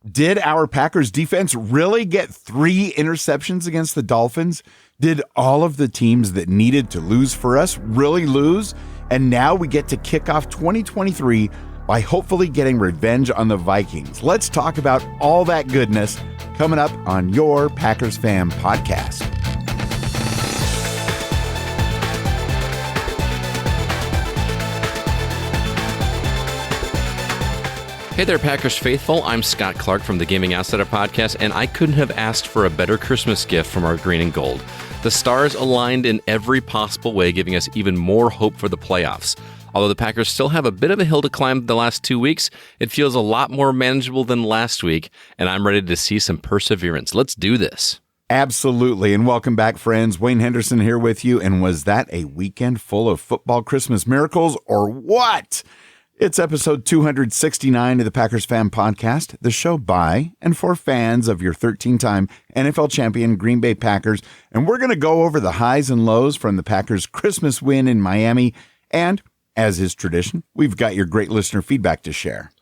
Did our Packers defense really get 3 interceptions against the Dolphins? Did all of the teams that needed to lose for us really lose? And now we get to kick off 2023 by hopefully getting revenge on the Vikings. Let's talk about all that goodness coming up on your Packers Fan Podcast. Hey there, Packers faithful. I'm Scott Clark from the Gaming Outsider Podcast, and I couldn't have asked for a better Christmas gift from our green and gold. The stars aligned in every possible way, giving us even more hope for the playoffs. Although the Packers still have a bit of a hill to climb the last 2 weeks, it feels a lot more manageable than last week, and I'm ready to see some perseverance. Let's do this. Absolutely, and welcome back, friends. Wayne Henderson here with you, and was that a weekend full of football Christmas miracles, or what? It's episode 269 of the Packers Fan Podcast, the show by and for fans of your 13-time NFL champion Green Bay Packers. And we're going to go over the highs and lows from the Packers' Christmas win in Miami. And, as is tradition, we've got your great listener feedback to share.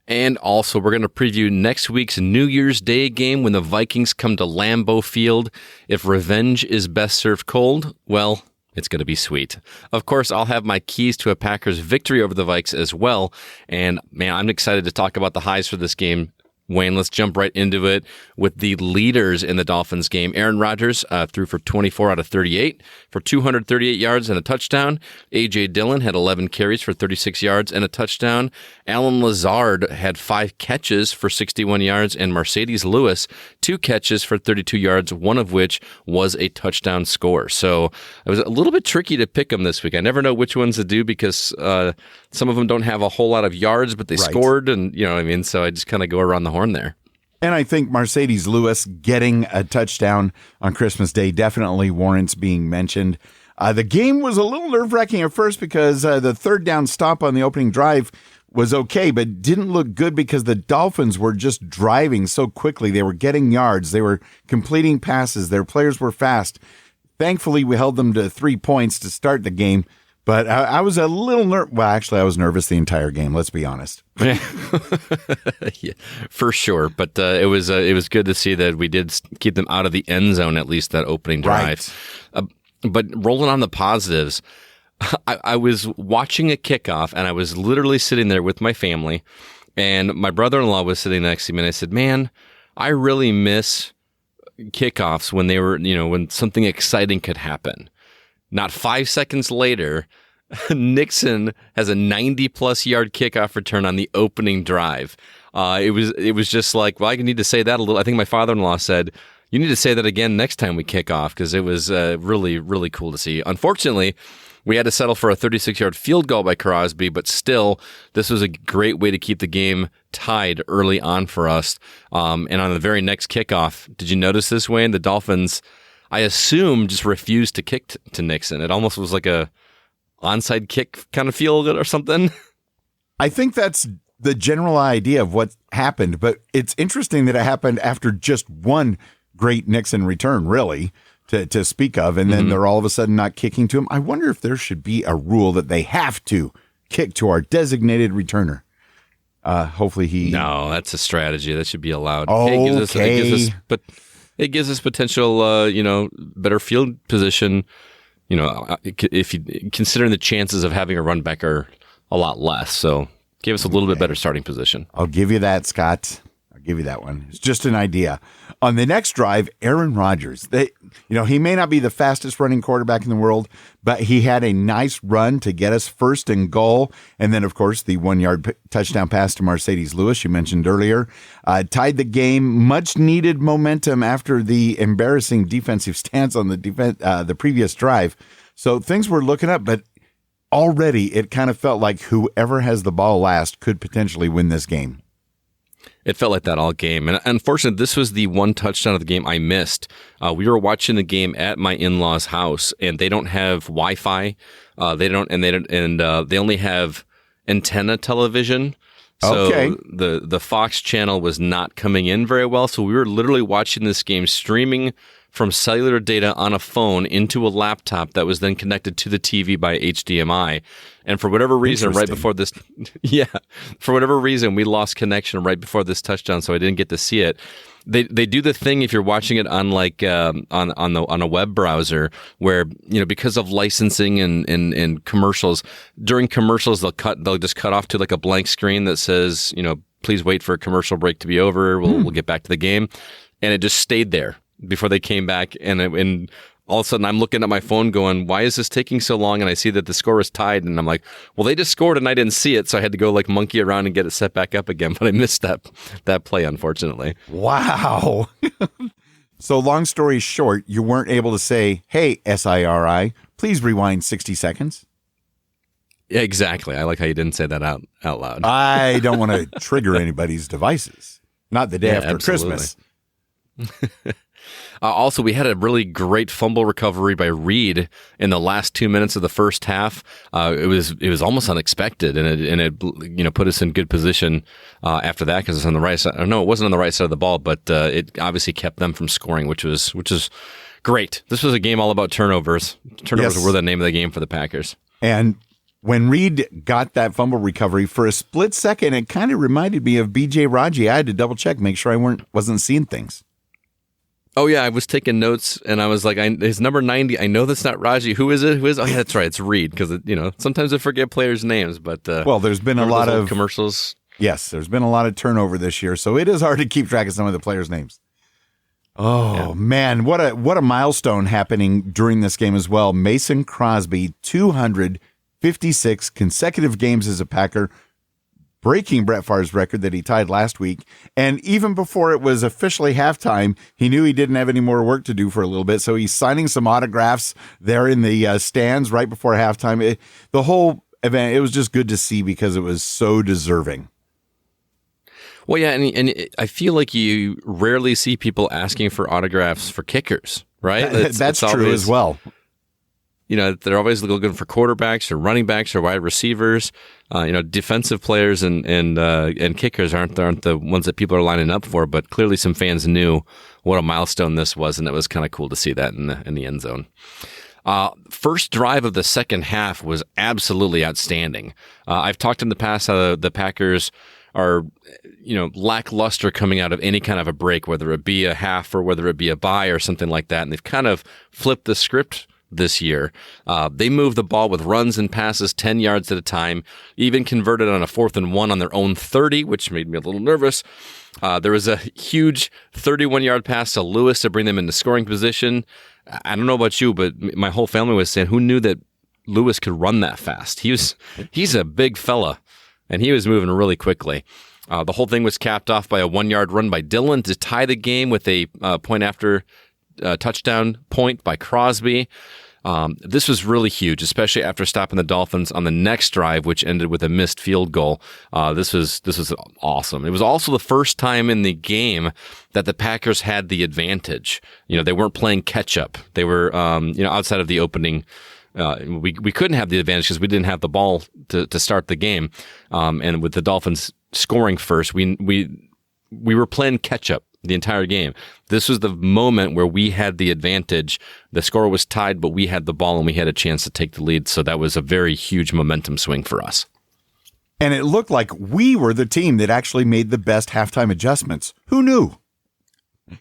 And also, we're going to preview next week's New Year's Day game when the Vikings come to Lambeau Field. If revenge is best served cold, well, it's going to be sweet. Of course, I'll have my keys to a Packers victory over the Vikes as well. And man, I'm excited to talk about the highs for this game. Wayne, let's jump right into it with the leaders in the Dolphins game. Aaron Rodgers threw for 24 out of 38 for 238 yards and a touchdown. A.J. Dillon had 11 carries for 36 yards and a touchdown. Alan Lazard had 5 catches for 61 yards, and Mercedes Lewis 2 catches for 32 yards, one of which was a touchdown score. So it was a little bit tricky to pick them this week. I never know which ones to do because some of them don't have a whole lot of yards, but they scored, and you know what I mean? So I just kind of go around the horn there. And I think Mercedes Lewis getting a touchdown on Christmas Day definitely warrants being mentioned. The game was a little nerve-wracking at first because the third down stop on the opening drive was okay, but didn't look good because the Dolphins were just driving so quickly. They were getting yards. They were completing passes. Their players were fast. Thankfully, we held them to 3 points to start the game. But I was a little nervous. Well, actually, I was nervous the entire game. Let's be honest. Yeah, for sure. But it was good to see that we did keep them out of the end zone, at least that opening drive. Right. But rolling on the positives, I was watching a kickoff, and I was literally sitting there with my family, and my brother-in-law was sitting next to me, and I said, "Man, I really miss kickoffs when they were, when something exciting could happen." Not 5 seconds later, Nixon has a 90-plus yard kickoff return on the opening drive. It was just like, well, I need to say that a little. I think my father-in-law said, you need to say that again next time we kick off, because it was really, really cool to see. Unfortunately, we had to settle for a 36-yard field goal by Crosby, but still, this was a great way to keep the game tied early on for us. And on the very next kickoff, did you notice this, Wayne? The Dolphins, I assume, just refused to kick to Nixon. It almost was like a onside kick kind of feel or something. I think that's the general idea of what happened, but it's interesting that it happened after just one great Nixon return, really, to speak of, and then they're all of a sudden not kicking to him. I wonder if there should be a rule that they have to kick to our designated returner. Hopefully he... No, that's a strategy. That should be allowed. Okay. It gives us potential, better field position. If you considering the chances of having a run back are a lot less, so give us a little bit better starting position. I'll give you that, Scott. I'll give you that one. It's just an idea. On the next drive, Aaron Rodgers. He may not be the fastest running quarterback in the world, but he had a nice run to get us first and goal. And then, of course, the 1-yard touchdown pass to Mercedes Lewis, you mentioned earlier, tied the game. Much needed momentum after the embarrassing defensive stance on the previous drive. So things were looking up, but already it kind of felt like whoever has the ball last could potentially win this game. It felt like that all game. And unfortunately, this was the one touchdown of the game I missed. We were watching the game at my in-laws' house, and they don't have Wi-Fi. They only have antenna television. So the Fox channel was not coming in very well. So we were literally watching this game streaming from cellular data on a phone into a laptop that was then connected to the TV by HDMI. And for whatever reason, right before this, for whatever reason, we lost connection right before this touchdown, so I didn't get to see it. They do the thing if you're watching it on like on a web browser where, you know, because of licensing and commercials, during commercials they'll just cut off to like a blank screen that says, you know, please wait for a commercial break to be over. We'll get back to the game, and it just stayed there before they came back, and all of a sudden I'm looking at my phone going, why is this taking so long? And I see that the score is tied, and I'm like, well, they just scored and I didn't see it, so I had to go like monkey around and get it set back up again, but I missed that play, unfortunately. Wow. So long story short, you weren't able to say, hey, SIRI, please rewind 60 seconds. Yeah, exactly. I like how you didn't say that out loud. I don't want to trigger anybody's devices. Not the day after absolutely. Christmas. Also, we had a really great fumble recovery by Reed in the last 2 minutes of the first half. It was almost unexpected, and it put us in good position after that because it's on the right side. No, it wasn't on the right side of the ball, but it obviously kept them from scoring, which is great. This was a game all about turnovers. Turnovers were the name of the game for the Packers. And when Reed got that fumble recovery, for a split second, it kind of reminded me of BJ Raji. I had to double check, make sure I wasn't seeing things. Oh, yeah, I was taking notes, and I was like, his number 90, I know that's not Raji. Who is it? Oh, yeah, that's right, it's Reed, because, sometimes I forget players' names, but... well, there's been a lot of... commercials. Yes, there's been a lot of turnover this year, so it is hard to keep track of some of the players' names. Oh, man, what a milestone happening during this game as well. Mason Crosby, 256 consecutive games as a Packer, breaking Brett Favre's record that he tied last week. And even before it was officially halftime, he knew he didn't have any more work to do for a little bit. So he's signing some autographs there in the stands right before halftime. The whole event, it was just good to see because it was so deserving. Well, yeah, and I feel like you rarely see people asking for autographs for kickers, right? That's true as well. They're always looking for quarterbacks or running backs or wide receivers. Defensive players and kickers aren't the ones that people are lining up for. But clearly, some fans knew what a milestone this was, and it was kind of cool to see that in the end zone. First drive of the second half was absolutely outstanding. I've talked in the past how the Packers are, lackluster coming out of any kind of a break, whether it be a half or whether it be a bye or something like that, and they've kind of flipped the script this year. They moved the ball with runs and passes 10 yards at a time, even converted on a 4th and 1 on their own 30, which made me a little nervous. There was a huge 31-yard pass to Lewis to bring them into scoring position. I don't know about you, but my whole family was saying, who knew that Lewis could run that fast? He's a big fella, and he was moving really quickly. The whole thing was capped off by a 1-yard run by Dillon to tie the game with a point after touchdown point by Crosby. This was really huge, especially after stopping the Dolphins on the next drive, which ended with a missed field goal. This was awesome. It was also the first time in the game that the Packers had the advantage. They weren't playing catch up. They were, outside of the opening. We couldn't have the advantage because we didn't have the ball to start the game. And with the Dolphins scoring first, we were playing catch up the entire game. This was the moment where we had the advantage. The score was tied, but we had the ball and we had a chance to take the lead. So that was a very huge momentum swing for us. And it looked like we were the team that actually made the best halftime adjustments. Who knew?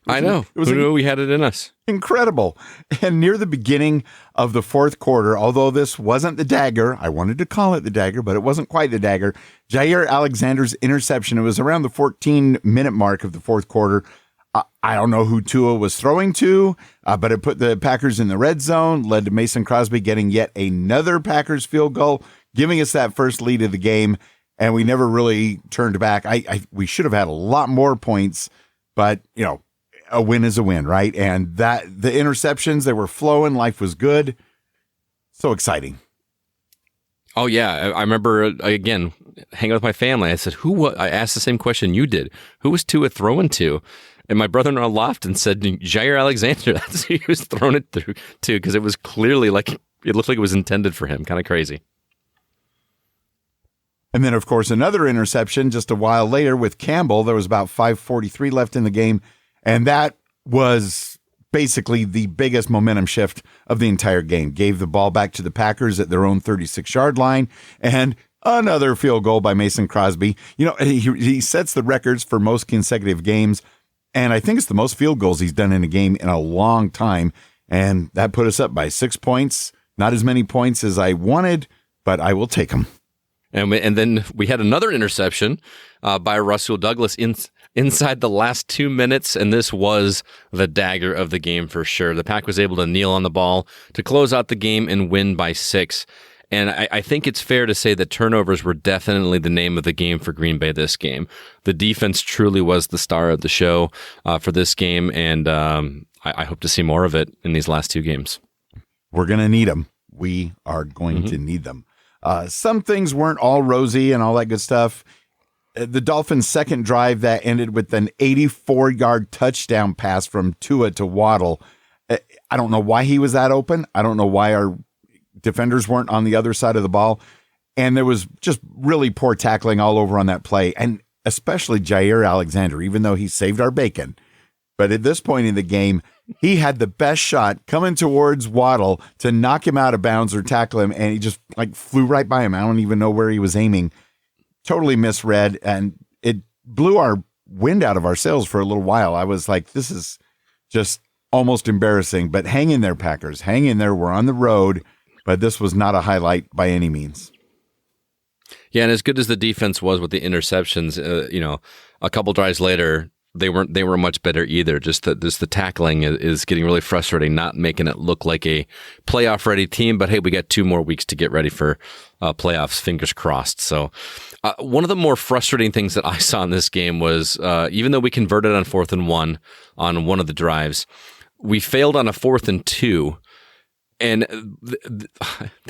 I know. Who knew we had it in us? Incredible. And near the beginning of the fourth quarter, although this wasn't the dagger, I wanted to call it the dagger, but it wasn't quite the dagger, Jair Alexander's interception, it was around the 14-minute mark of the fourth quarter. I don't know who Tua was throwing to, but it put the Packers in the red zone, led to Mason Crosby getting yet another Packers field goal, giving us that first lead of the game, and we never really turned back. We should have had a lot more points, but, a win is a win, right? And that the interceptions, they were flowing. Life was good. So exciting. Oh, yeah. I remember, again, hanging with my family. I said, I asked the same question you did. Who was Tua throwing to? And my brother-in-law laughed and said, Jair Alexander. That's who he was throwing it to, because it was clearly it looked like it was intended for him. Kind of crazy. And then, of course, another interception just a while later with Campbell. There was about 5:43 left in the game. And that was basically the biggest momentum shift of the entire game. Gave the ball back to the Packers at their own 36-yard line, and another field goal by Mason Crosby. He sets the records for most consecutive games, and I think it's the most field goals he's done in a game in a long time, and that put us up by 6 points. Not as many points as I wanted, but I will take them. And then we had another interception by Russell Douglas inside the last 2 minutes, and this was the dagger of the game for sure. The Pack was able to kneel on the ball to close out the game and win by 6. And I think it's fair to say that turnovers were definitely the name of the game for Green Bay this game. The defense truly was the star of the show for this game, and I hope to see more of it in these last 2 games. We're going to need them. We are going to need them. Some things weren't all rosy and all that good stuff. The Dolphins' second drive that ended with an 84-yard touchdown pass from Tua to Waddle. I don't know why he was that open. I don't know why our defenders weren't on the other side of the ball. And there was just really poor tackling all over on that play. And especially Jair Alexander, even though he saved our bacon. But at this point in the game, he had the best shot coming towards Waddle to knock him out of bounds or tackle him, and he just flew right by him. I don't even know where he was aiming. Totally misread, and it blew our wind out of our sails for a little while. I was like, this is just almost embarrassing. But hang in there, Packers. Hang in there. We're on the road, but this was not a highlight by any means. Yeah, and as good as the defense was with the interceptions, a couple drives later, they were much better either. Just the tackling is getting really frustrating, not making it look like a playoff ready team. But hey, we got 2 more weeks to get ready for playoffs. Fingers crossed. So one of the more frustrating things that I saw in this game was even though we converted on 4th and 1 on one of the drives, we failed on a 4th and 2. And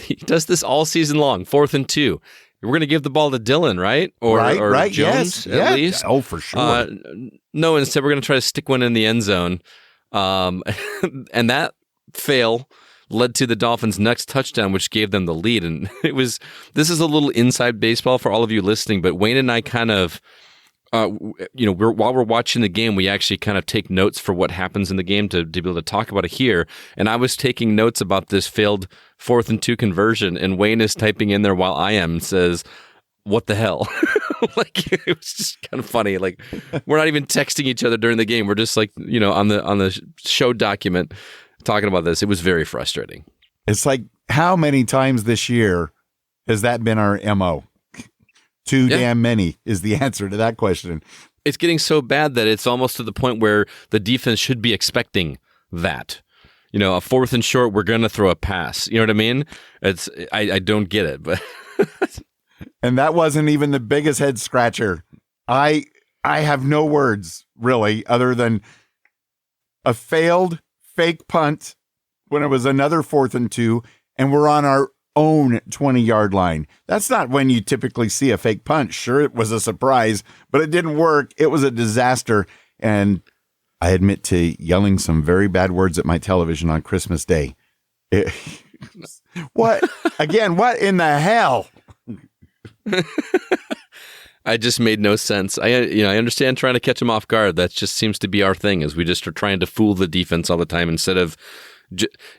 he does this all season long. 4th and 2. We're going to give the ball to Dillon, right? Or Jones, yes. at least. Oh, for sure. No, instead we're going to try to stick one in the end zone. And that fail led to the Dolphins' next touchdown, which gave them the lead. And this is a little inside baseball for all of you listening, but Wayne and I kind of, while we're watching the game, we actually kind of take notes for what happens in the game to be able to talk about it here. And I was taking notes about this failed 4th and 2 conversion, and Wayne is typing in there while I am, says, "What the hell?" It was just kind of funny. We're not even texting each other during the game. We're just on the show document talking about this. It was very frustrating. It's like, how many times this year has that been our MO? Too damn many is the answer to that question. It's getting so bad that it's almost to the point where the defense should be expecting that. A 4th and short, we're going to throw a pass. You know what I mean? I don't get it, but and that wasn't even the biggest head scratcher. I have no words really, other than a failed fake punt when it was another 4th and 2, and we're on our own 20-yard line. That's not when you typically see a fake punt. Sure, it was a surprise, but it didn't work. It was a disaster, and I admit to yelling some very bad words at my television on Christmas Day. What? Again, what in the hell? I just made no sense. I understand trying to catch them off guard. That just seems to be our thing, is we just are trying to fool the defense all the time instead of,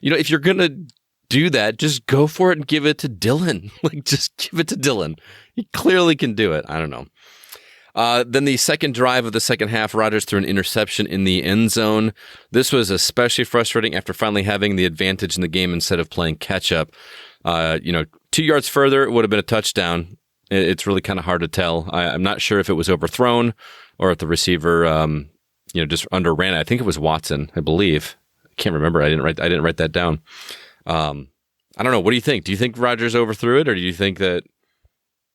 if you're going to do that, just go for it and give it to Dillon. Just give it to Dillon. He clearly can do it. I don't know. Then the second drive of the second half, Rodgers threw an interception in the end zone. This was especially frustrating after finally having the advantage in the game instead of playing catch up. 2 yards further, it would have been a touchdown. It's really kind of hard to tell. I'm not sure if it was overthrown or if the receiver, just underran it. I think it was Watson, I believe. I can't remember. I didn't write that down. I don't know. What do you think? Do you think Rodgers overthrew it, or do you think that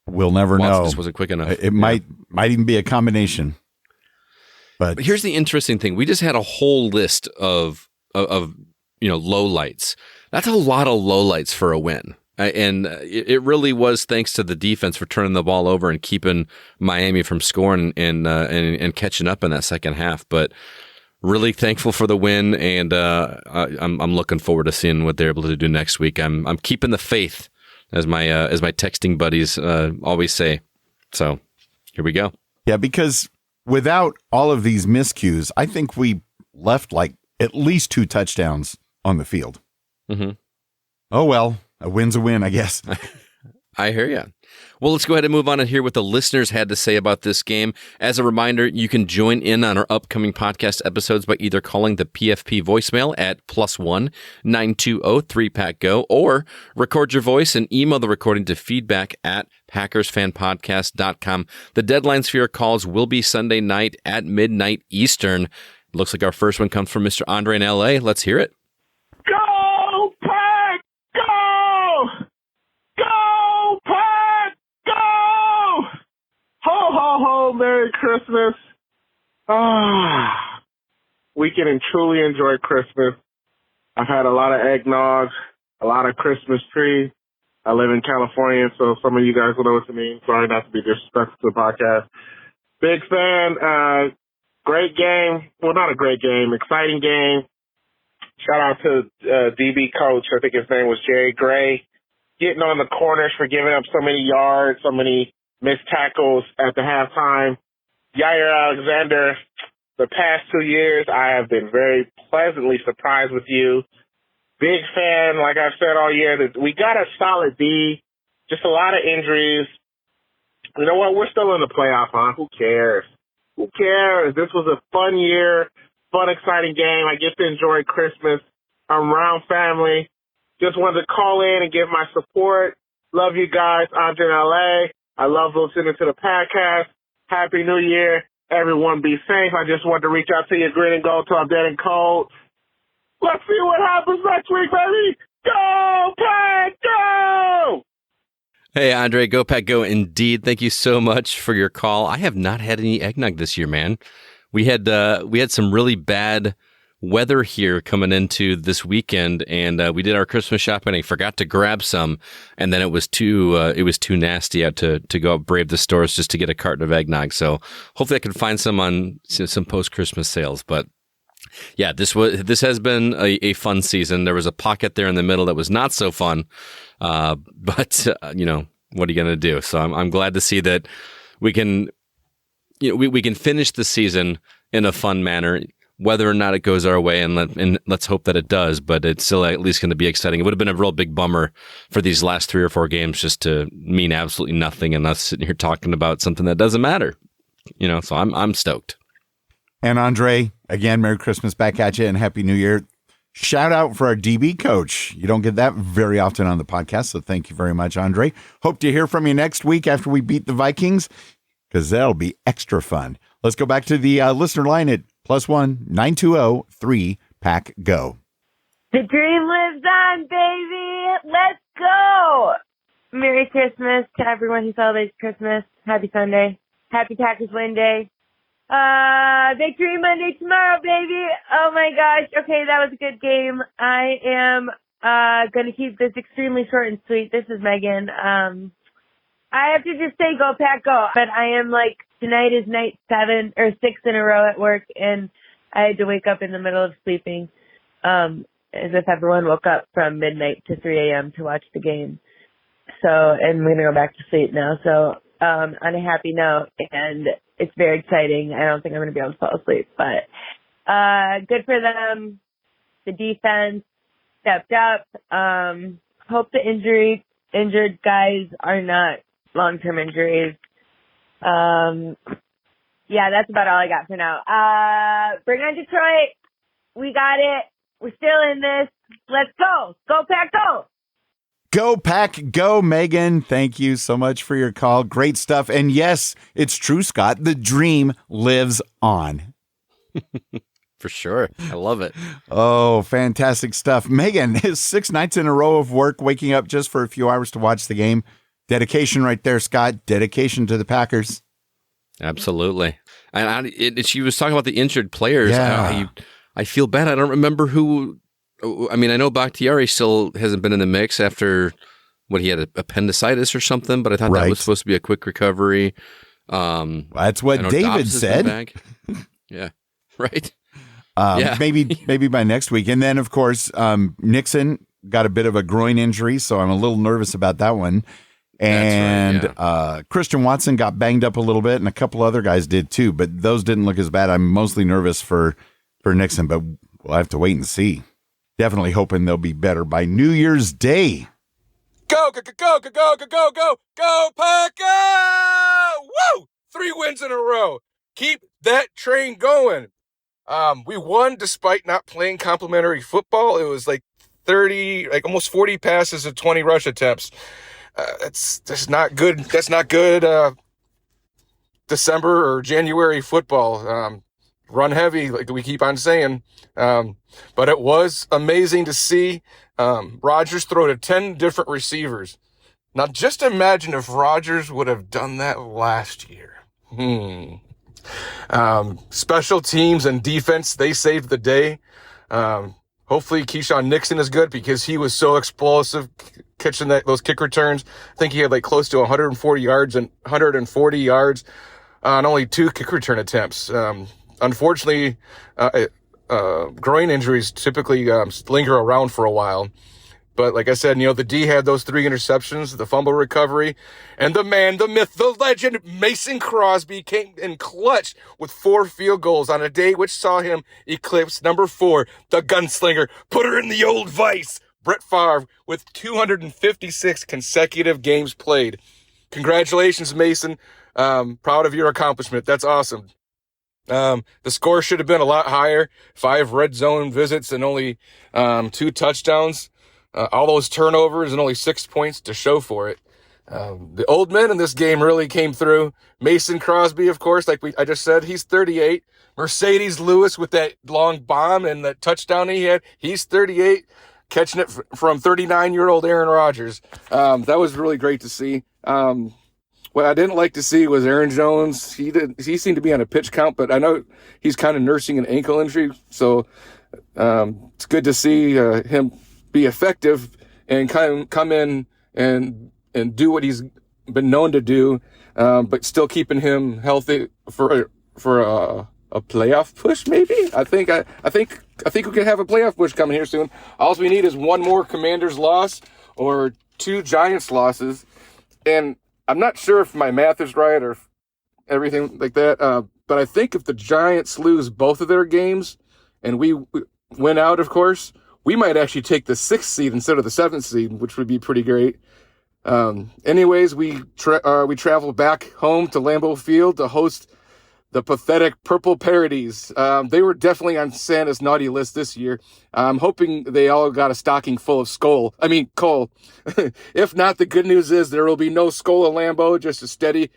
we'll never Watson know? Just wasn't quick enough. It might even be a combination. But here's the interesting thing: we just had a whole list of lowlights. That's a lot of lowlights for a win, and it really was thanks to the defense for turning the ball over and keeping Miami from scoring and catching up in that second half. But really thankful for the win, and I'm looking forward to seeing what they're able to do next week. I'm keeping the faith, as my texting buddies always say. So here we go. Yeah, because without all of these miscues, I think we left at least 2 touchdowns on the field. Mm-hmm. Oh, well, a win's a win, I guess. I hear you. Well, let's go ahead and move on and hear what the listeners had to say about this game. As a reminder, you can join in on our upcoming podcast episodes by either calling the PFP voicemail at +1 920 3PACK-GO or record your voice and email the recording to feedback@PackersFanPodcast.com. The deadlines for your calls will be Sunday night at midnight Eastern. Looks like our first one comes from Mr. Andre in LA. Let's hear it. Go, Pack! Go! Go, Pack! Go! Ho, ho, ho, Merry Christmas. We can truly enjoy Christmas. I've had a lot of eggnog, a lot of Christmas trees. I live in California, so some of you guys will know what I mean. Sorry not to be disrespectful to the podcast. Big fan. Great game. Well, not a great game. Exciting game. Shout out to DB coach. I think his name was Jerry Gray. Getting on the corners for giving up so many yards, so many missed tackles at the halftime. Yair Alexander, the past 2 years, I have been very pleasantly surprised with you. Big fan, like I've said all year, that we got a solid D, just a lot of injuries. You know what? We're still in the playoff, huh? Who cares? Who cares? This was a fun year, fun, exciting game. I get to enjoy Christmas. I'm around family. Just wanted to call in and give my support. Love you guys. Andre in LA. I love listening to the podcast. Happy New Year. Everyone be safe. I just wanted to reach out to you, green and gold, till I'm dead and cold. Let's see what happens next week, baby. Go, Pack, go! Hey, Andre, go Pack, go indeed. Thank you so much for your call. I have not had any eggnog this year, man. We had some really bad weather here coming into this weekend, and we did our Christmas shopping. I forgot to grab some, and then it was too nasty out to go out brave the stores just to get a carton of eggnog. So hopefully I can find some on some post Christmas sales. But yeah, this has been a fun season. There was a pocket there in the middle that was not so fun, but you know, what are you going to do? So I'm glad to see that we can, you know, we can finish the season in a fun manner. Whether or not it goes our way, and let's hope that it does, but it's still at least going to be exciting. It would have been a real big bummer for these last 3 or 4 games just to mean absolutely nothing and us sitting here talking about something that doesn't matter. You know, so I'm stoked. And Andre, again, Merry Christmas back at you and Happy New Year. Shout out for our DB coach. You don't get that very often on the podcast, so thank you very much, Andre. Hope to hear from you next week after we beat the Vikings, because that'll be extra fun. Let's go back to the listener line at +1 920 3PACK-GO. The dream lives on, baby. Let's go. Merry Christmas to everyone who celebrates Christmas. Happy Sunday. Happy Packers win day. Victory Monday tomorrow, baby. Oh my gosh. Okay, that was a good game. I am going to keep this extremely short and sweet. This is Megan. I have to just say go Pack go. But I am like, tonight is night 7 or 6 in a row at work, and I had to wake up in the middle of sleeping, as if everyone woke up from midnight to 3 a.m. to watch the game. So, and we're going to go back to sleep now. So, on a happy note, and it's very exciting. I don't think I'm going to be able to fall asleep, but, good for them. The defense stepped up. Hope the injured guys are not long-term injuries. Yeah, that's about all I got for now. Bring on Detroit. We got it. We're still in this. Let's go. Go Pack, go. Go Pack, go, Megan. Thank you so much for your call. Great stuff. And yes, it's true, Scott. The dream lives on. For sure. I love it. Oh, fantastic stuff. Megan, his 6 nights in a row of work, waking up just for a few hours to watch the game. Dedication right there, Scott. Dedication to the Packers. Absolutely. And she was talking about the injured players. Yeah. I feel bad. I don't remember who. I mean, I know Bakhtiari still hasn't been in the mix after what he had appendicitis or something, but I thought that was supposed to be a quick recovery. That's what David said. Yeah. Right. Maybe by next week. And then, of course, Nixon got a bit of a groin injury, so I'm a little nervous about that one. And Christian Watson got banged up a little bit, and a couple other guys did too, but those didn't look as bad. I'm mostly nervous for Nixon, but We'll have to wait and see. Definitely hoping they'll be better by New Year's Day. Go, go, go, go, go, go, go, go, go, Packers! Woo! 3 wins in a row. Keep that train going. We won despite not playing complimentary football. It was like almost 40 passes and 20 rush attempts. That's not good. That's not good. December or January football. Run heavy, like we keep on saying. But it was amazing to see Rodgers throw to 10 different receivers. Now, just imagine if Rodgers would have done that last year. Special teams and defense, they saved the day. Hopefully Keyshawn Nixon is good because he was so explosive catching those kick returns. I think he had like close to 140 yards on only 2 kick return attempts. Unfortunately, groin injuries typically linger around for a while. But like I said, the D had those 3 interceptions, the fumble recovery, and the man, the myth, the legend, Mason Crosby came in clutch with 4 field goals on a day which saw him eclipse number 4, the gunslinger, put her in the old vice, Brett Favre, with 256 consecutive games played. Congratulations, Mason. Proud of your accomplishment. That's awesome. The score should have been a lot higher. 5 red zone visits and only 2 touchdowns. All those turnovers and only 6 points to show for it. The old men in this game really came through. Mason Crosby, of course, like I just said, he's 38. Mercedes Lewis with that long bomb and that touchdown he had, he's 38, catching it from 39-year-old Aaron Rodgers. That was really great to see. What I didn't like to see was Aaron Jones. He seemed to be on a pitch count, but I know he's kind of nursing an ankle injury, so it's good to see him be effective and come in and do what he's been known to do, but still keeping him healthy for a playoff push. Maybe I think we can have a playoff push coming here soon. All we need is 1 more Commanders loss or 2 Giants losses, and I'm not sure if my math is right or everything like that. But I think if the Giants lose both of their games and we win out, of course, we might actually take the 6th seed instead of the 7th seed, which would be pretty great. Anyways, we travel back home to Lambeau Field to host the pathetic Purple Parodies. They were definitely on Santa's naughty list this year. I'm hoping they all got a stocking full of coal. If not, the good news is there will be no Skol in Lambeau, just a steady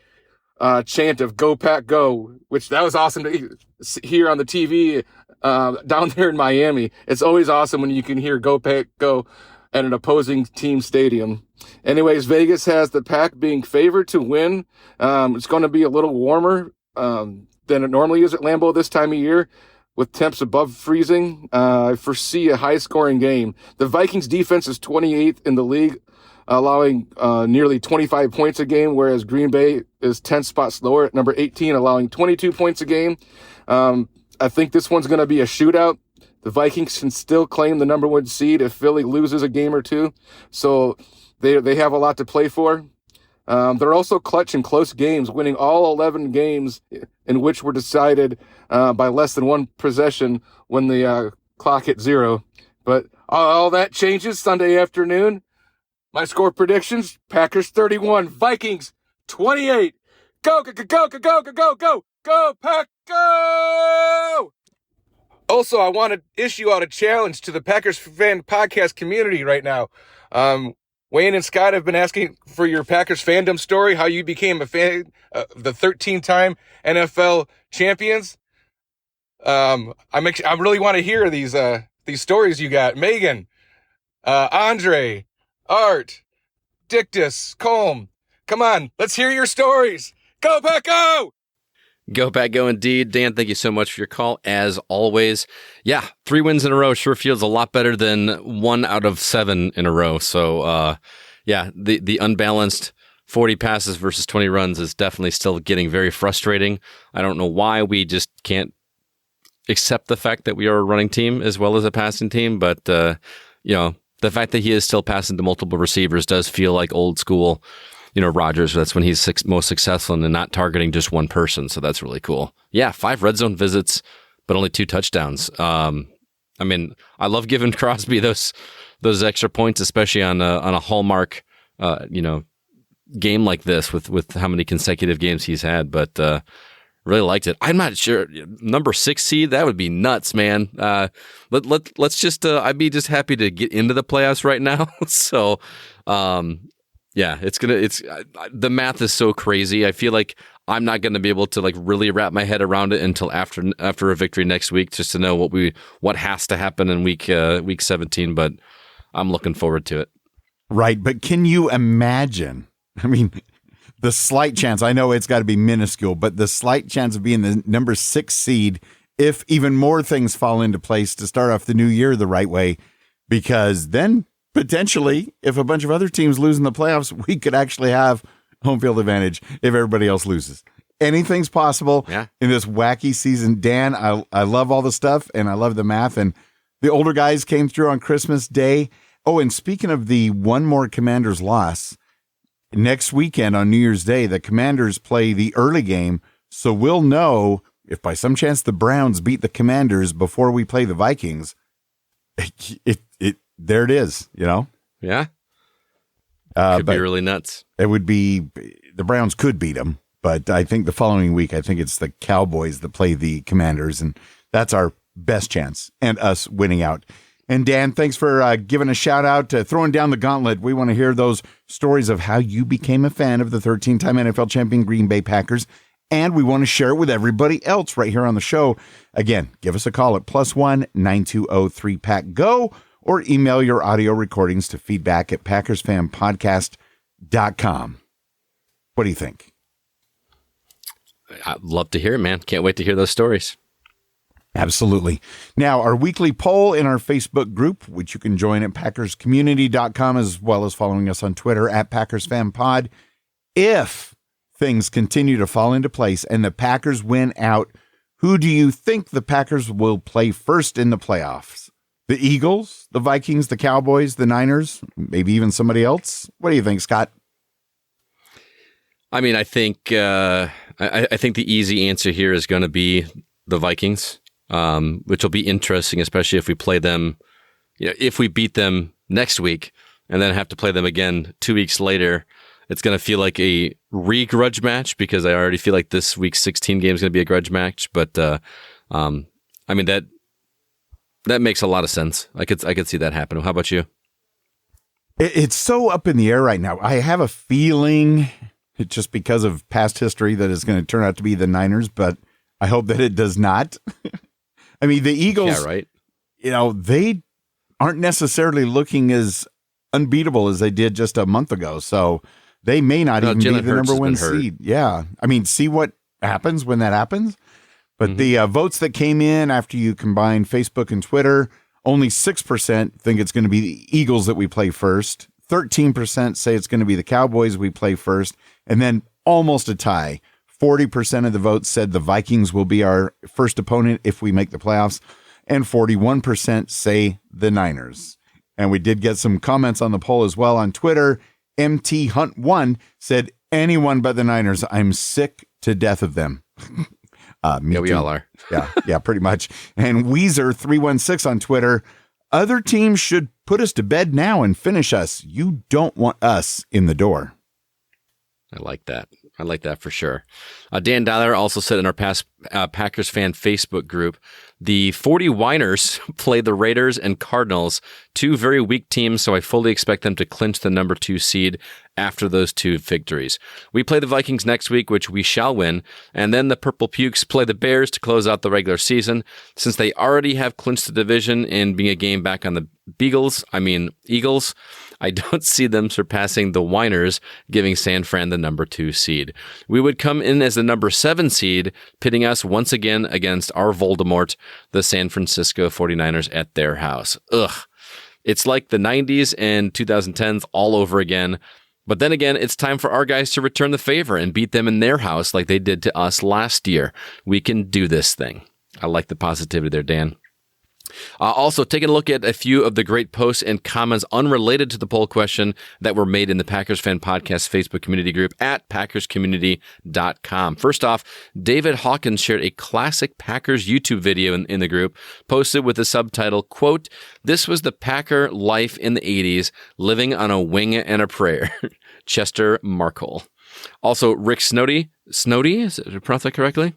chant of "Go Pack Go," which that was awesome to hear on the TV down there in Miami. It's always awesome when you can hear "Go Pack Go" at an opposing team stadium. Anyways, Vegas has the Pack being favored to win. It's going to be a little warmer than it normally is at Lambeau this time of year, with temps above freezing. I foresee a high-scoring game. The Vikings defense is 28th in the league, allowing nearly 25 points a game, whereas Green Bay is 10 spots lower at number 18, allowing 22 points a game. I think this one's going to be a shootout. The Vikings can still claim the number 1 seed if Philly loses a game or 2, so they have a lot to play for. They're also clutch in close games, winning all 11 games in which were decided by less than 1 possession when the clock hit 0. But all that changes Sunday afternoon. My score predictions: Packers 31, Vikings 28. Go, go, go, go, go, go, go, go, go, go, Pack, go! Also, I want to issue out a challenge to the Packers Fan Podcast community right now. Wayne and Scott have been asking for your Packers fandom story, how you became a fan of the 13-time NFL champions. I really want to hear these stories you got. Megan, Andre, Art, Dictus, Colm. Come on, let's hear your stories. Go, Pack, go! Go Pack Go indeed. Dan, thank you so much for your call, as always. Yeah, 3 wins in a row sure feels a lot better than 1 out of 7 in a row. So, the unbalanced 40 passes versus 20 runs is definitely still getting very frustrating. I don't know why we just can't accept the fact that we are a running team as well as a passing team, but, the fact that he is still passing to multiple receivers does feel like old school Rodgers. That's when he's most successful and not targeting just one person. So that's really cool. Yeah, 5 red zone visits, but only 2 touchdowns. I mean, I love giving Crosby those extra points, especially on a hallmark, game like this with how many consecutive games he's had. But really liked it. I'm not sure number 6 seed, that would be nuts, man. Let's just I'd be just happy to get into the playoffs right now. So yeah, the math is so crazy. I feel like I'm not going to be able to like really wrap my head around it until after a victory next week, just to know what has to happen in week 17. But I'm looking forward to it. Right, but can you imagine? I mean, the slight chance, I know it's got to be minuscule, but the slight chance of being the number 6 seed, if even more things fall into place to start off the new year the right way, because then potentially, if a bunch of other teams lose in the playoffs, we could actually have home field advantage if everybody else loses. Anything's possible in this wacky season. Dan, I love all the stuff, and I love the math, and the older guys came through on Christmas Day. Oh, and speaking of the one more Commanders loss, next weekend on New Year's Day, the Commanders play the early game, so we'll know if by some chance the Browns beat the Commanders before we play the Vikings. There it is, Yeah. Could be really nuts. It would be, the Browns could beat them, but I think the following week, I think it's the Cowboys that play the Commanders, and that's our best chance and us winning out. And Dan, thanks for giving a shout out to throwing down the gauntlet. We want to hear those stories of how you became a fan of the 13-time NFL champion Green Bay Packers, and we want to share it with everybody else right here on the show. Again, give us a call at +1 920-3PACK-GO, or email your audio recordings to feedback@PackersFanPodcast.com. What do you think? I'd love to hear it, man. Can't wait to hear those stories. Absolutely. Now, our weekly poll in our Facebook group, which you can join at PackersCommunity.com, as well as following us on Twitter at PackersFanPod. If things continue to fall into place and the Packers win out, who do you think the Packers will play first in the playoffs? The Eagles, the Vikings, the Cowboys, the Niners, maybe even somebody else? What do you think, Scott? I mean, I think I think the easy answer here is going to be the Vikings, which will be interesting, especially if we play them, if we beat them next week and then have to play them again 2 weeks later. It's going to feel like a grudge match, because I already feel like this week's 16 game is going to be a grudge match. But I mean, that makes a lot of sense. I could see that happen. How about you? It's so up in the air right now. I have a feeling, just because of past history, that it's going to turn out to be the Niners, but I hope that it does not. I mean, the Eagles, right? They aren't necessarily looking as unbeatable as they did just a month ago. So they may not even be the number 1 seed. Yeah. I mean, see what happens when that happens. But the votes that came in after you combine Facebook and Twitter, only 6% think it's going to be the Eagles that we play first. 13% say it's going to be the Cowboys we play first. And then almost a tie. 40% of the votes said the Vikings will be our first opponent if we make the playoffs. And 41% say the Niners. And we did get some comments on the poll as well on Twitter. MT Hunt1 said, anyone but the Niners. I'm sick to death of them. Me too. We all are. yeah, pretty much. And Weezer316 on Twitter, other teams should put us to bed now and finish us. You don't want us in the door. I like that. I like that for sure. Dan Dyer also said in our past Packers fan Facebook group, the 40 Whiners play the Raiders and Cardinals, 2 very weak teams, so I fully expect them to clinch the number 2 seed after those 2 victories. We play the Vikings next week, which we shall win, and then the Purple Pukes play the Bears to close out the regular season. Since they already have clinched the division and being a game back on the Eagles, I don't see them surpassing the Whiners, giving San Fran the number 2 seed. We would come in as the number 7 seed, pitting us once again against our Voldemort, the San Francisco 49ers at their house. Ugh. It's like the 90s and 2010s all over again. But then again, it's time for our guys to return the favor and beat them in their house like they did to us last year. We can do this thing. I like the positivity there, Dan. Also, taking a look at a few of the great posts and comments unrelated to the poll question that were made in the Packers Fan Podcast Facebook community group at packerscommunity.com. First off, David Hawkins shared a classic Packers YouTube video in the group, posted with the subtitle, quote, "This was the Packer life in the 80s, living on a wing and a prayer." Chester Markle. Also, Rick Snowdy, did I pronounce that correctly?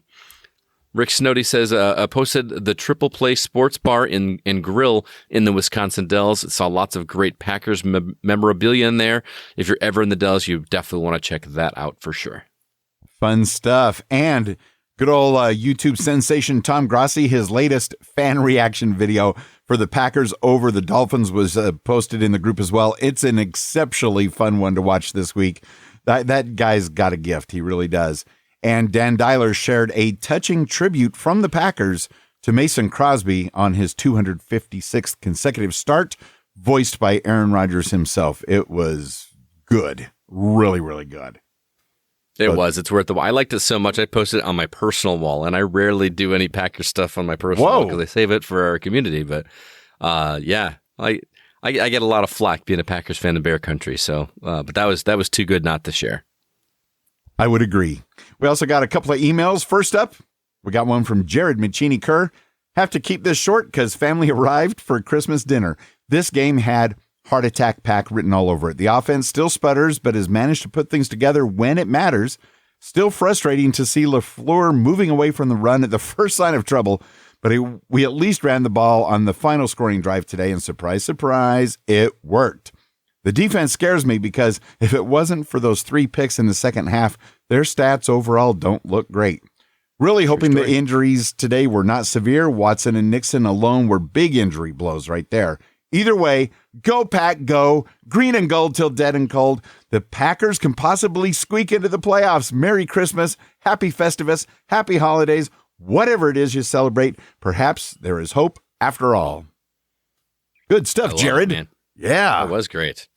Rick Snowdy says, posted the Triple Play Sports Bar and Grill in the Wisconsin Dells. Saw lots of great Packers memorabilia in there. If you're ever in the Dells, you definitely want to check that out for sure. Fun stuff. And good old YouTube sensation Tom Grossi, his latest fan reaction video for the Packers over the Dolphins was posted in the group as well. It's an exceptionally fun one to watch this week. That guy's got a gift. He really does. And Dan Dyler shared a touching tribute from the Packers to Mason Crosby on his 256th consecutive start, voiced by Aaron Rodgers himself. It was good. Really, really good. It was. It's worth the while. I liked it so much, I posted it on my personal wall, and I rarely do any Packers stuff on my personal wall because I save it for our community. But yeah, I get a lot of flack being a Packers fan in Bear Country. So, but that was too good not to share. I would agree. We also got a couple of emails. First up, we got one from Jared Machini Kerr. Have to keep this short because family arrived for Christmas dinner. This game had heart attack pack written all over it. The offense still sputters, but has managed to put things together when it matters. Still frustrating to see LaFleur moving away from the run at the first sign of trouble, but we at least ran the ball on the final scoring drive today, and surprise, surprise, it worked. The defense scares me because if it wasn't for those 3 picks in the second half, their stats overall don't look great. Really hoping the injuries today were not severe. Watson and Nixon alone were big injury blows right there. Either way, go Pack, go. Green and gold till dead and cold. The Packers can possibly squeak into the playoffs. Merry Christmas, Happy Festivus, Happy Holidays, whatever it is you celebrate. Perhaps there is hope after all. Good stuff, Jared. Man. Yeah. It was great.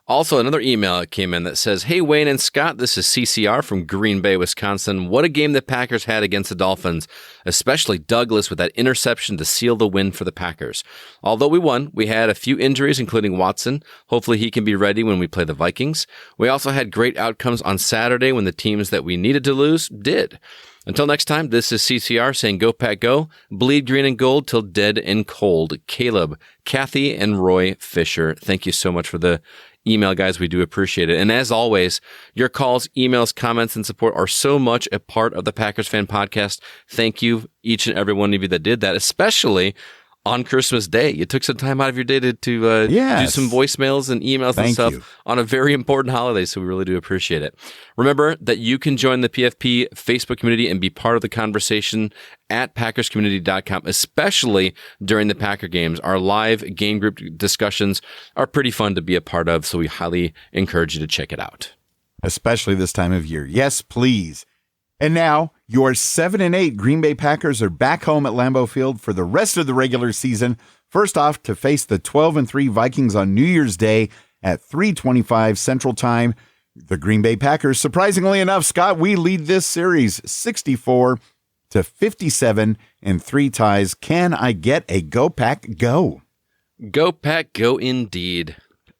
Also, another email came in that says, "Hey, Wayne and Scott, this is CCR from Green Bay, Wisconsin. What a game the Packers had against the Dolphins, especially Douglas with that interception to seal the win for the Packers. Although we won, we had a few injuries, including Watson. Hopefully he can be ready when we play the Vikings. We also had great outcomes on Saturday when the teams that we needed to lose did. Until next time, this is CCR saying go Pack go, bleed green and gold till dead and cold. Caleb, Kathy, and Roy Fisher." Thank you so much for the email, guys. We do appreciate it. And as always, your calls, emails, comments, and support are so much a part of the Packers Fan Podcast. Thank you, each and every one of you that did that, especially on Christmas Day. You took some time out of your day to do some voicemails and emails and stuff on a very important holiday, so we really do appreciate it. Remember that you can join the PFP Facebook community and be part of the conversation at packerscommunity.com, especially during the Packer games. Our live game group discussions are pretty fun to be a part of, so we highly encourage you to check it out. Especially this time of year. Yes, please. And now, your 7-8 Green Bay Packers are back home at Lambeau Field for the rest of the regular season. First off, to face the 12-3 Vikings on New Year's Day at 3:25 Central Time. The Green Bay Packers, surprisingly enough, Scott, we lead this series 64-57 in 3 ties. Can I get a Go Pack Go? Go Pack Go indeed.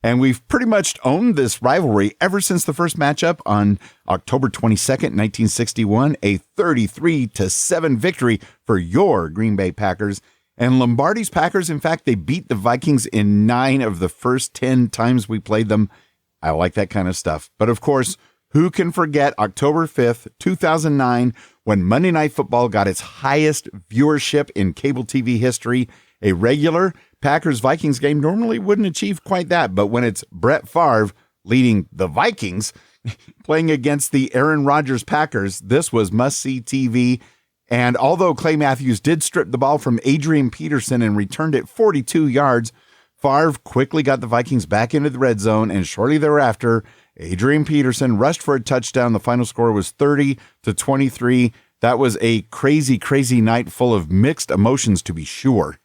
And we've pretty much owned this rivalry ever since the first matchup on October 22nd, 1961, a 33-7 victory for your Green Bay Packers. And Lombardi's Packers, in fact, they beat the Vikings in 9 of the first 10 times we played them. I like that kind of stuff. But of course, who can forget October 5th, 2009, when Monday Night Football got its highest viewership in cable TV history? A regular Packers-Vikings game normally wouldn't achieve quite that, but when it's Brett Favre leading the Vikings, playing against the Aaron Rodgers Packers, this was must-see TV. And although Clay Matthews did strip the ball from Adrian Peterson and returned it 42 yards, Favre quickly got the Vikings back into the red zone, and shortly thereafter, Adrian Peterson rushed for a touchdown. The final score was 30-23. That was a crazy, crazy night full of mixed emotions, to be sure.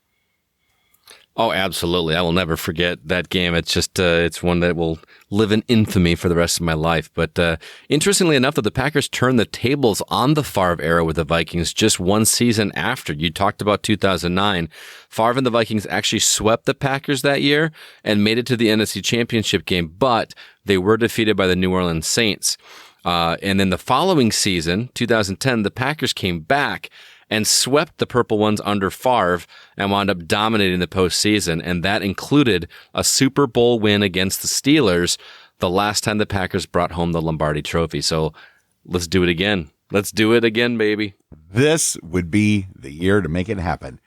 Oh, absolutely. I will never forget that game. It's just, it's one that will live in infamy for the rest of my life. But interestingly enough, that the Packers turned the tables on the Favre era with the Vikings just one season after. You talked about 2009. Favre and the Vikings actually swept the Packers that year and made it to the NFC Championship game, but they were defeated by the New Orleans Saints. And then the following season, 2010, the Packers came back and swept the Purple Ones under Favre and wound up dominating the postseason. And that included a Super Bowl win against the Steelers the last time the Packers brought home the Lombardi Trophy. So let's do it again. Let's do it again, baby. This would be the year to make it happen.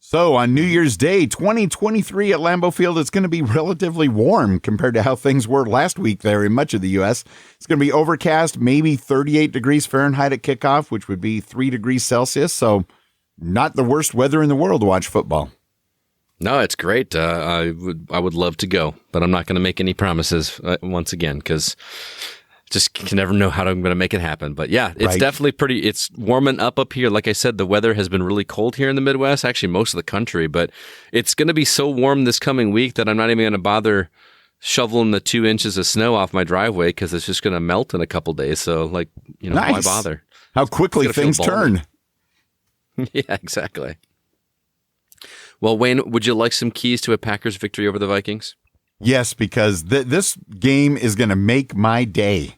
So on New Year's Day, 2023 at Lambeau Field, it's going to be relatively warm compared to how things were last week there in much of the U.S. It's going to be overcast, maybe 38 degrees Fahrenheit at kickoff, which would be 3 degrees Celsius. So not the worst weather in the world to watch football. No, it's great. I would love to go, but I'm not going to make any promises once again because just can never know how I'm going to make it happen. But yeah, it's definitely it's warming up here. Like I said, the weather has been really cold here in the Midwest, actually most of the country, but it's going to be so warm this coming week that I'm not even going to bother shoveling the 2 inches of snow off my driveway because it's just going to melt in a couple days. So why bother? How quickly things turn. Yeah, exactly. Well, Wayne, would you like some keys to a Packers victory over the Vikings? Yes, because this game is going to make my day.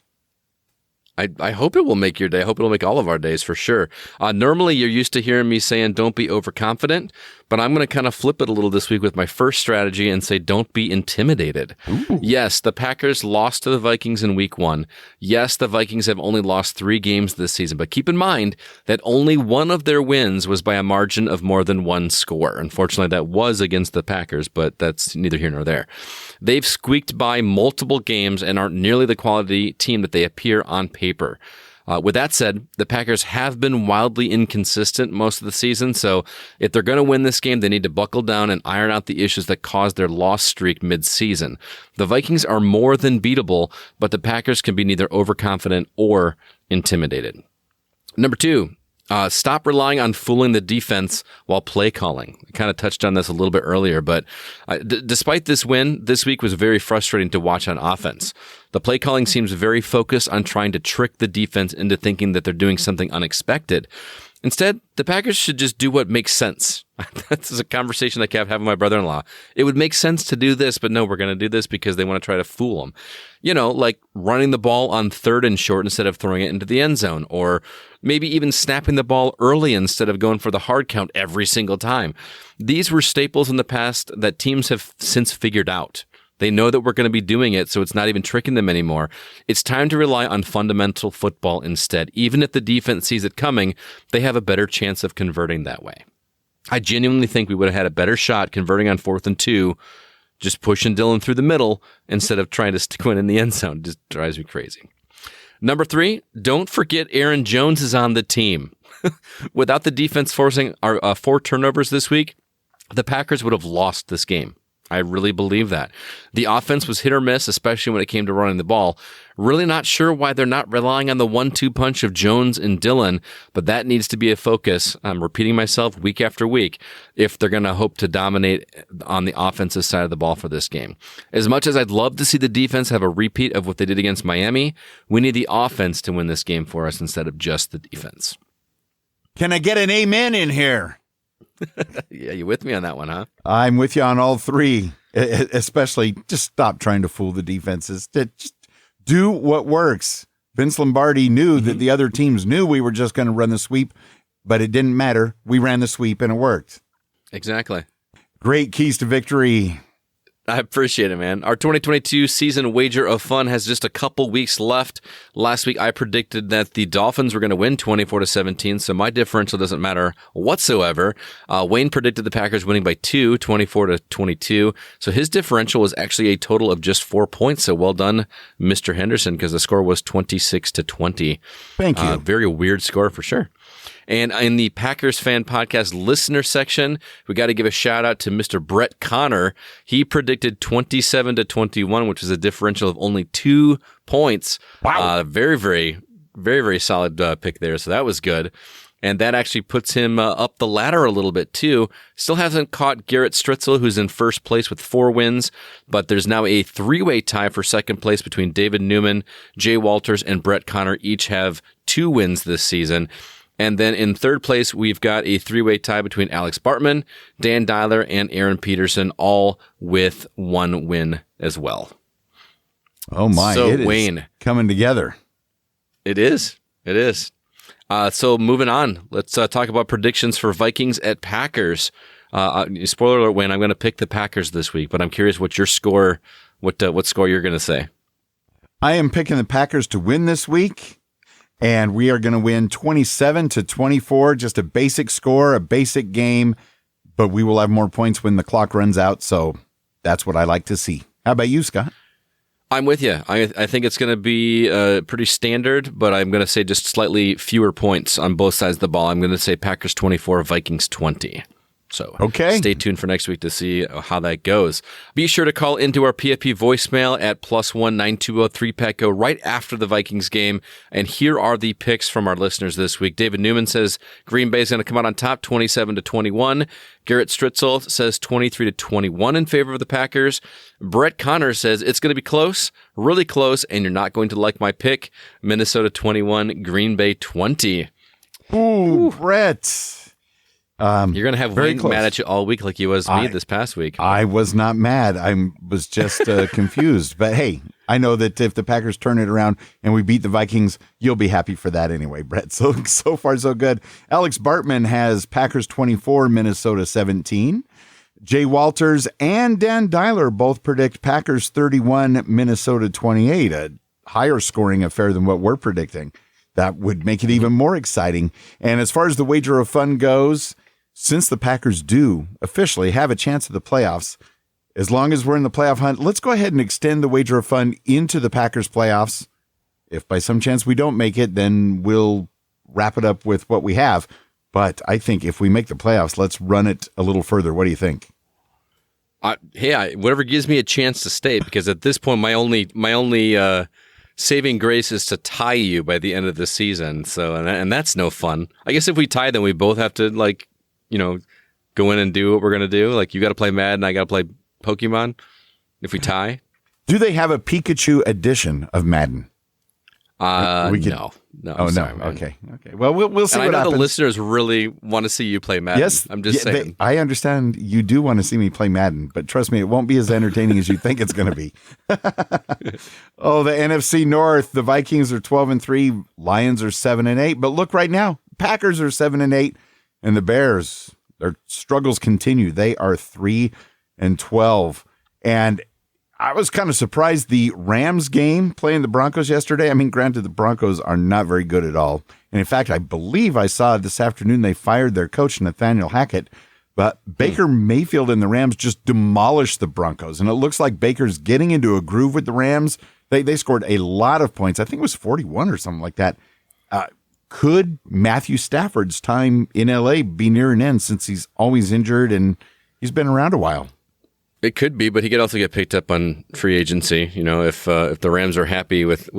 I hope it will make your day. I hope it'll make all of our days for sure. Normally, you're used to hearing me saying don't be overconfident, but I'm going to kind of flip it a little this week with my first strategy and say don't be intimidated. Ooh. Yes, the Packers lost to the Vikings in week 1. Yes, the Vikings have only lost 3 games this season, but keep in mind that only one of their wins was by a margin of more than 1 score. Unfortunately, that was against the Packers, but that's neither here nor there. They've squeaked by multiple games and aren't nearly the quality team that they appear on paper. With that said, the Packers have been wildly inconsistent most of the season, so if they're going to win this game, they need to buckle down and iron out the issues that caused their loss streak mid-season. The Vikings are more than beatable, but the Packers can be neither overconfident or intimidated. Number 2. Stop relying on fooling the defense while play calling. I kind of touched on this a little bit earlier, but despite this win, this week was very frustrating to watch on offense. The play calling seems very focused on trying to trick the defense into thinking that they're doing something unexpected. Instead, the Packers should just do what makes sense. That's a conversation I kept having with my brother-in-law. It would make sense to do this, but no, we're going to do this because they want to try to fool them. Like running the ball on 3rd and short instead of throwing it into the end zone, or maybe even snapping the ball early instead of going for the hard count every single time. These were staples in the past that teams have since figured out. They know that we're going to be doing it, so it's not even tricking them anymore. It's time to rely on fundamental football instead. Even if the defense sees it coming, they have a better chance of converting that way. I genuinely think we would have had a better shot converting on 4th and 2, just pushing Dillon through the middle instead of trying to stick one in the end zone. Just drives me crazy. Number 3, don't forget Aaron Jones is on the team. Without the defense forcing our 4 turnovers this week, the Packers would have lost this game. I really believe that. The offense was hit or miss, especially when it came to running the ball. Really not sure why they're not relying on the 1-2 punch of Jones and Dillon, but that needs to be a focus. I'm repeating myself week after week if they're going to hope to dominate on the offensive side of the ball for this game. As much as I'd love to see the defense have a repeat of what they did against Miami, we need the offense to win this game for us instead of just the defense. Can I get an amen in here? Yeah, you with me on that one, huh? I'm with you on all 3, especially just stop trying to fool the defenses. Just do what works. Vince Lombardi knew that the other teams knew we were just going to run the sweep, but it didn't matter. We ran the sweep and it worked. Exactly. Great keys to victory. I appreciate it, man. Our 2022 season wager of fun has just a couple weeks left. Last week, I predicted that the Dolphins were going to win 24-17, so my differential doesn't matter whatsoever. Wayne predicted the Packers winning by 2, 24-22. So his differential was actually a total of just 4 points. So well done, Mr. Henderson, because the score was 26-20. Thank you. Very weird score for sure. And in the Packers Fan Podcast listener section, we got to give a shout out to Mr. Brett Connor. He predicted 27-21, which is a differential of only 2 points. Wow. Very, very, very, very solid pick there. So that was good. And that actually puts him up the ladder a little bit, too. Still hasn't caught Garrett Stritzel, who's in first place with 4 wins. But there's now a 3-way tie for second place between David Newman, Jay Walters, and Brett Connor. Each have 2 wins this season. And then in third place, we've got a 3-way tie between Alex Bartman, Dan Dyler, and Aaron Peterson, all with 1 win as well. Oh, my. So, it is Wayne, coming together. It is. It is. So moving on, let's talk about predictions for Vikings at Packers. Spoiler alert, Wayne, I'm going to pick the Packers this week, but I'm curious what your score, what score you're going to say. I am picking the Packers to win this week, and we are going to win 27-24, just a basic score, a basic game, but we will have more points when the clock runs out, so that's what I like to see. How about you, Scott? I'm with you. I think it's going to be pretty standard, but I'm going to say just slightly fewer points on both sides of the ball. I'm going to say Packers 24, Vikings 20. So stay tuned for next week to see how that goes. Be sure to call into our PFP voicemail at +1 920-3PACK-GO right after the Vikings game. And here are the picks from our listeners this week. David Newman says Green Bay is going to come out on top 27-21. Garrett Stritzel says 23-21 in favor of the Packers. Brett Connor says it's going to be close, really close, and you're not going to like my pick. Minnesota 21, Green Bay 20. Ooh, Brett. You're going to have Wayne close. mad at you all week like he was me this past week. I was not mad. I was just confused. But hey, I know that if the Packers turn it around and we beat the Vikings, you'll be happy for that anyway, Brett. So far, so good. Alex Bartman has Packers 24, Minnesota 17. Jay Walters and Dan Dyler both predict Packers 31, Minnesota 28, a higher scoring affair than what we're predicting. That would make it even more exciting. And as far as the wager of fun goes, since the Packers do officially have a chance at the playoffs, as long as we're in the playoff hunt, let's go ahead and extend the wager of fun into the Packers playoffs. If by some chance we don't make it, then we'll wrap it up with what we have. But I think if we make the playoffs, let's run it a little further. What do you think? Whatever gives me a chance to stay, because at this point, my only saving grace is to tie you by the end of the season. So, and that's no fun. I guess if we tie, then we both have to go in and do what we're going to do. Like, you got to play Madden, I got to play Pokemon. If we tie. Do they have a Pikachu edition of Madden? No. Oh, sorry, no. man. Okay. Well, we'll see and what I know happens. the listeners really want to see you play Madden. Yes. I'm just saying. I understand you do want to see me play Madden, but trust me, it won't be as entertaining as you think it's going to be. Oh, the NFC North, the Vikings are 12-3, Lions are 7-8, but look right now, Packers are 7-8, and the Bears, their struggles continue. They are 3-12, and I was kind of surprised the Rams game playing the Broncos yesterday. I mean, granted, the Broncos are not very good at all. And in fact, I believe I saw this afternoon they fired their coach, Nathaniel Hackett. But Baker Mayfield and the Rams just demolished the Broncos. And it looks like Baker's getting into a groove with the Rams. They scored a lot of points. I think it was 41 or something like that. Could Matthew Stafford's time in L.A. be near an end, since he's always injured and he's been around a while? It could be, but he could also get picked up on free agency, if the Rams are happy with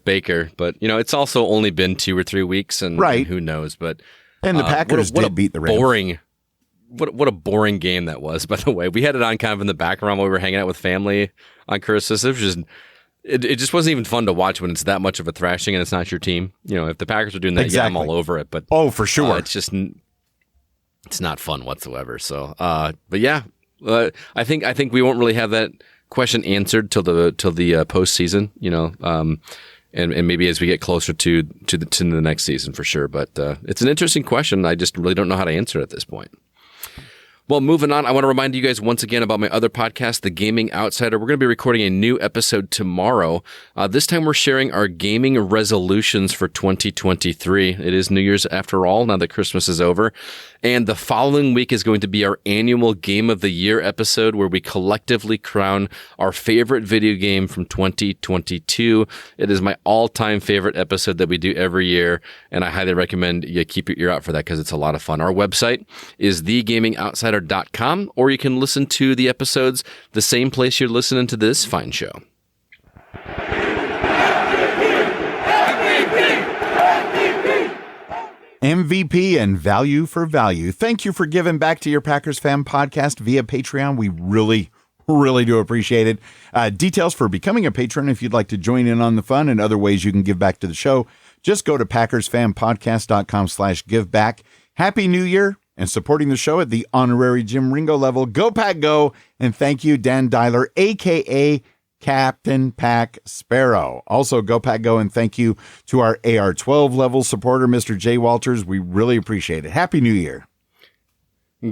Baker. But, it's also only been 2 or 3 weeks, and who knows. But and the Packers did beat the Rams. What a boring game that was, by the way. We had it on kind of in the background while we were hanging out with family on Christmas. It just wasn't even fun to watch when it's that much of a thrashing and it's not your team. If the Packers are doing that, yeah, I'm all over it. But for sure. It's not fun whatsoever. So, but yeah. I think we won't really have that question answered till the postseason, and maybe as we get closer to the next season for sure. But it's an interesting question. I just really don't know how to answer it at this point. Well, moving on, I want to remind you guys once again about my other podcast, The Gaming Outsider. We're going to be recording a new episode tomorrow. This time we're sharing our gaming resolutions for 2023. It is New Year's after all, now that Christmas is over. And the following week is going to be our annual Game of the Year episode, where we collectively crown our favorite video game from 2022. It is my all-time favorite episode that we do every year, and I highly recommend you keep your ear out for that because it's a lot of fun. Our website is thegamingoutsider.com, or you can listen to the episodes the same place you're listening to this fine show. MVP and value for value. Thank you for giving back to your Packers Fan Podcast via Patreon. We really do appreciate it. Details for becoming a patron, if you'd like to join in on the fun and other ways you can give back to the show, just go to packersfanpodcast.com/giveback. Happy New Year, and supporting the show at the honorary Jim Ringo level. Go Pack Go, and thank you, Dan Dyler, a.k.a. Captain Pack Sparrow. Also, Go Pack Go, and thank you to our AR-12 level supporter, Mr. Jay Walters. We really appreciate it. Happy New Year.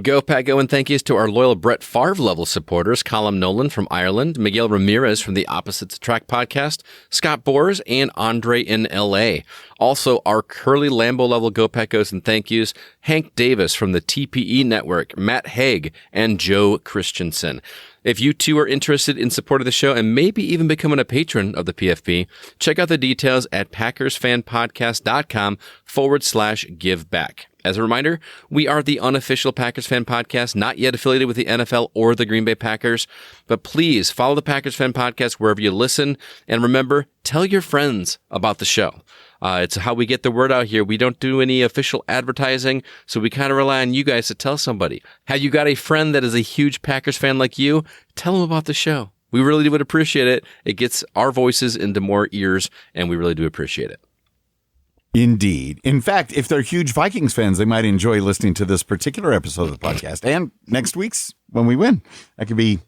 Go Pack Go, and thank yous to our loyal Brett Favre level supporters, Colin Nolan from Ireland, Miguel Ramirez from the Opposites Attract podcast, Scott Bors, and Andre in LA. Also, our Curly Lambo level Go Pack Goes and thank yous, Hank Davis from the TPE Network, Matt Haig, and Joe Christensen. If you too are interested in supporting the show and maybe even becoming a patron of the PFP, check out the details at packersfanpodcast.com/giveback. As a reminder, we are the Unofficial Packers Fan Podcast, not yet affiliated with the NFL or the Green Bay Packers, but please follow the Packers Fan Podcast wherever you listen, and remember, tell your friends about the show. It's how we get the word out here. We don't do any official advertising, so we kind of rely on you guys to tell somebody. Have you got a friend that is a huge Packers fan like you? Tell them about the show. We really would appreciate it. It gets our voices into more ears, and we really do appreciate it. Indeed. In fact, if they're huge Vikings fans, they might enjoy listening to this particular episode of the podcast and next week's when we win. That could be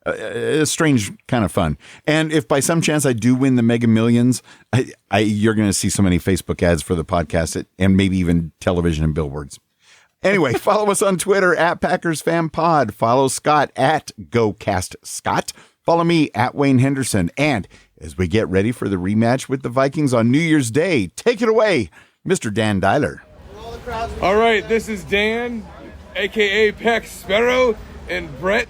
a strange kind of fun. And if by some chance I do win the Mega Millions, you're going to see so many Facebook ads for the podcast and maybe even television and billboards. Anyway, follow us on Twitter at Packers Fan Pod. Follow Scott at GoCastScott. Follow me at Wayne Henderson. And as we get ready for the rematch with the Vikings on New Year's Day, take it away, Mr. Dan Dyler. All right, this is Dan, a.k.a. Pack Sparrow, and Brett.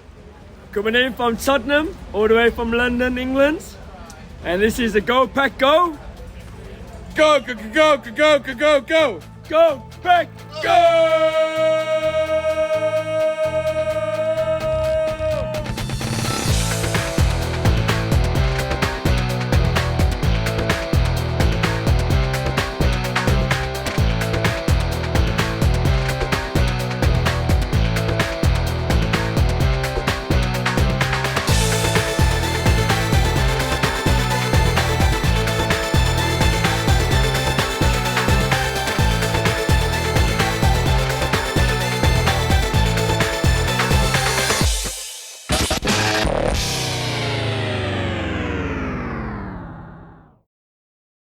Coming in from Tottenham, all the way from London, England. And this is the Go Pack Go. Go, go, go, go, go, go, go, go. Go Pack Go!